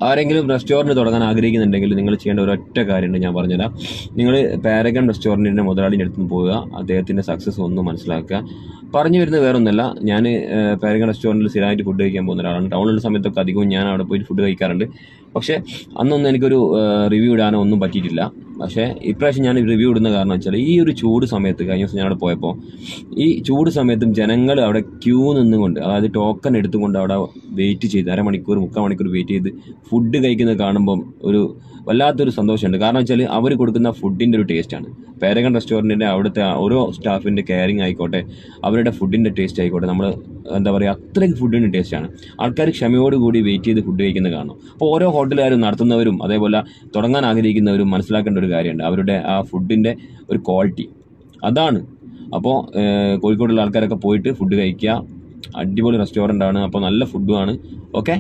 ആരെങ്കിലും റെസ്റ്റോറൻറ്റ് തുടങ്ങാൻ ആഗ്രഹിക്കുന്നുണ്ടെങ്കിൽ നിങ്ങൾ ചെയ്യേണ്ട ഒരൊറ്റ കാര്യമുണ്ട്, ഞാൻ പറഞ്ഞുതരാം. നിങ്ങൾ പാരഗൺ റെസ്റ്റോറൻറ്റിൻ്റെ മുതലാളിൻ്റെ അടുത്ത് നിന്ന് പോവുക, അദ്ദേഹത്തിൻ്റെ സക്സസ് ഒന്ന് മനസ്സിലാക്കുക. പറഞ്ഞു വരുന്നത് വേറൊന്നുമല്ല, ഞാൻ പാരഗൺ റെസ്റ്റോറൻറ്റിൽ സ്ഥിരമായിട്ട് ഫുഡ് കഴിക്കാൻ പോകുന്ന ഒരാളാണ്. ടൗണിലുള്ള സമയത്തൊക്കെ അധികവും ഞാൻ അവിടെ പോയിട്ട് ഫുഡ് കഴിക്കാറുണ്ട്. പക്ഷേ അന്നൊന്നും എനിക്കൊരു റിവ്യൂ ഇടാനോ ഒന്നും പറ്റിയിട്ടില്ല. പക്ഷേ ഇപ്രാവശ്യം ഞാൻ റിവ്യൂ ഇടുന്ന കാരണം വെച്ചാൽ ഈ ഒരു ചൂട് സമയത്ത് കഴിഞ്ഞ ദിവസം ഞാൻ അവിടെ പോയപ്പോൾ ഈ ചൂട് സമയത്തും ജനങ്ങൾ അവിടെ ക്യൂ നിന്നുകൊണ്ട്, അതായത് ടോക്കൺ എടുത്തുകൊണ്ട് അവിടെ വെയിറ്റ് ചെയ്ത് 1/2 മണിക്കൂർ 3/4 മണിക്കൂർ വെയിറ്റ് ചെയ്ത് ഫുഡ് കഴിക്കുന്നത് കാണുമ്പം ഒരു വല്ലാത്തൊരു സന്തോഷമുണ്ട്. കാരണം വെച്ചാൽ അവർ കൊടുക്കുന്ന ഫുഡിൻ്റെ ഒരു ടേസ്റ്റാണ്. പാരഗൺ റെസ്റ്റോറൻറ്റിൻ്റെ അവിടുത്തെ ഓരോ സ്റ്റാഫിൻ്റെ കെയറിങ് ആയിക്കോട്ടെ, അവരുടെ ഫുഡിൻ്റെ ടേസ്റ്റ് ആയിക്കോട്ടെ, നമ്മൾ എന്താ പറയുക, അത്രയ്ക്ക് ഫുഡിൻ്റെ ടേസ്റ്റാണ്. ആൾക്കാർ ക്ഷമയോടുകൂടി വെയിറ്റ് ചെയ്ത് ഫുഡ് കഴിക്കുന്നത് കാണും. അപ്പോൾ ഓരോ ഹോട്ടലുകാരും നടത്തുന്നവരും അതേപോലെ തുടങ്ങാൻ ആഗ്രഹിക്കുന്നവരും മനസ്സിലാക്കേണ്ട ഒരു കാര്യമുണ്ട്, അവരുടെ ആ ഫുഡിൻ്റെ ഒരു ക്വാളിറ്റി അതാണ്. അപ്പോൾ കോഴിക്കോടുള്ള ആൾക്കാരൊക്കെ പോയിട്ട് ഫുഡ് കഴിക്കുക. അടിപൊളി റെസ്റ്റോറൻ്റ് ആണ്, അപ്പോൾ നല്ല ഫുഡുമാണ്. ഓക്കെ.